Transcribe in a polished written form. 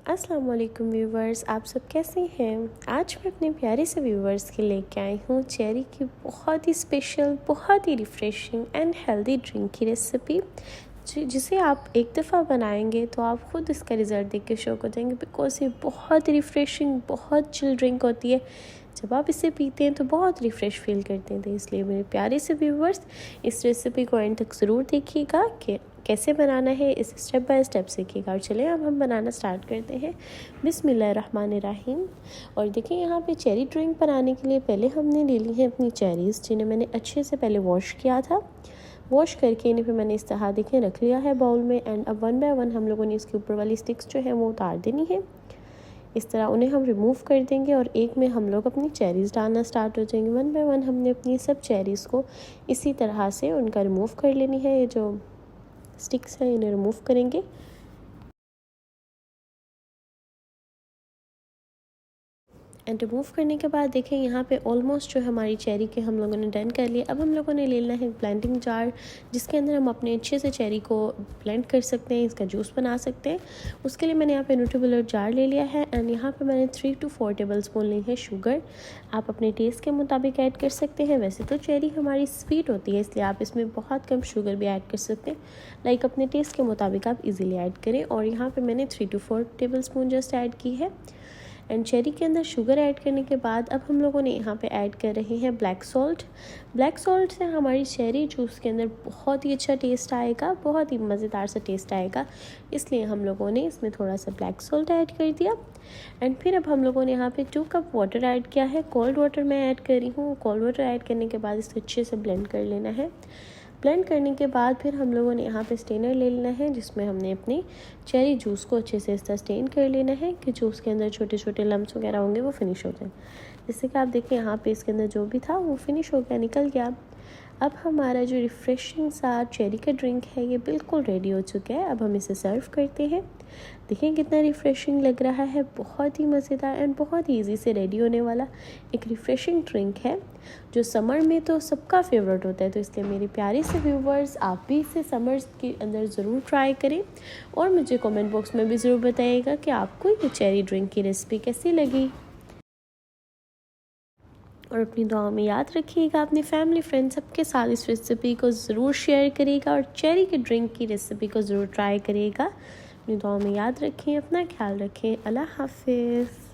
अस्सलाम वालेकुम व्यूवर्स, आप सब कैसे हैं। आज मैं अपने प्यारे से व्यूवर्स के लेके आई हूँ चेरी की बहुत ही स्पेशल, बहुत ही रिफ़्रेशिंग एंड हेल्दी ड्रिंक की रेसिपी, जिसे आप एक दफ़ा बनाएंगे तो आप ख़ुद इसका रिज़ल्ट देख के शौक हो जाएंगे। बिकॉज़ ये बहुत ही रिफ़्रेशिंग, बहुत चिल ड्रिंक होती है। जब आप इसे पीते हैं तो बहुत रिफ़्रेश फील करते हैं। तो इसलिए मेरे प्यारे से व्यूवर्स, इस रेसिपी को एंड तक ज़रूर देखिएगा कि कैसे बनाना है, इस स्टेप बाय स्टेप सीखिएगा। और चलिए अब हम बनाना स्टार्ट करते हैं। बिस्मिल्लाहिर्रहमानिर्रहीम। और देखिए यहाँ पे चेरी ड्रिंक बनाने के लिए पहले हमने ले ली है अपनी चेरीज़, जिन्हें मैंने अच्छे से पहले वॉश किया था। वॉश करके इन्हें फिर मैंने इस तरह देखिए रख लिया है बाउल में। एंड अब वन बाय वन हम लोगों ने इसके ऊपर वाली स्टिक्स जो है वो उतार देनी है। इस तरह उन्हें हम रिमूव कर देंगे और एक में हम लोग अपनी चेरीज़ डालना स्टार्ट हो जाएंगे। वन बाय वन हमने अपनी सब चेरीज़ को इसी तरह से उनका रिमूव कर लेनी है। ये जो स्टिक्स हैं इन्हें रिमूव करेंगे। एंड रिमूव करने के बाद देखें यहाँ पे ऑलमोस्ट जो हमारी चेरी के हम लोगों ने डन कर लिया। अब हम लोगों ने ले लेना है ब्लेंडिंग जार, जिसके अंदर हम अपने अच्छे से चेरी को ब्लेंड कर सकते हैं, इसका जूस बना सकते हैं। उसके लिए मैंने यहाँ पे न्यूट्रीबुलर जार ले लिया है। एंड यहाँ पे मैंने 3 to 4 टेबलस्पून ली है शुगर। आप अपने टेस्ट के मुताबिक ऐड कर सकते हैं। वैसे तो चेरी हमारी स्वीट होती है, इसलिए आप इसमें बहुत कम शुगर भी ऐड कर सकते हैं। लाइक अपने टेस्ट के मुताबिक आप इजीली ऐड करें। और यहाँ पे मैंने 3 to 4 टेबलस्पून जस्ट ऐड की है। एंड चेरी के अंदर शुगर ऐड करने के बाद अब हम लोगों ने यहाँ पे ऐड कर रहे हैं ब्लैक सॉल्ट। ब्लैक सॉल्ट से हमारी चेरी जूस के अंदर बहुत ही अच्छा टेस्ट आएगा, बहुत ही मज़ेदार सा टेस्ट आएगा। इसलिए हम लोगों ने इसमें थोड़ा सा ब्लैक सॉल्ट ऐड कर दिया। एंड फिर अब हम लोगों ने यहाँ पे 2 कप वाटर ऐड किया है। कोल्ड वाटर मैं ऐड कर रही हूँ। कोल्ड वाटर ऐड करने के बाद इसको अच्छे से ब्लेंड कर लेना है। ब्लेंड करने के बाद फिर हम लोगों ने यहाँ पे स्टेनर ले लेना है, जिसमें हमने अपनी चेरी जूस को अच्छे से इस तरह स्टेन कर लेना है कि जूस के अंदर छोटे छोटे लम्स वगैरह होंगे वो फिनिश हो जाए। जैसे कि आप देखिए यहाँ पे इसके अंदर जो भी था वो फिनिश हो गया, निकल गया। अब हमारा जो रिफ़्रेशिंग सा चेरी का ड्रिंक है ये बिल्कुल रेडी हो चुका है। अब हम इसे सर्व करते हैं। देखिए कितना रिफ़्रेशिंग लग रहा है, बहुत ही मज़ेदार एंड बहुत ही ईजी से रेडी होने वाला एक रिफ़्रेशिंग ड्रिंक है, जो समर में तो सबका फेवरेट होता है। तो इसलिए मेरे प्यारे से व्यूवर्स, आप भी इसे समर्स के अंदर ज़रूर ट्राई करें और मुझे कमेंट बॉक्स में भी ज़रूर बताइएगा कि आपको ये चेरी ड्रिंक की रेसिपी कैसी लगी। और अपनी दुआओं में याद रखिएगा, अपनी फैमिली फ्रेंड्स सबके साथ इस रेसिपी को ज़रूर शेयर करिएगा और चेरी के ड्रिंक की रेसिपी को ज़रूर ट्राई करिएगा। अपनी दुआओं में याद रखें, अपना ख्याल रखें। अल्लाह हाफिज़।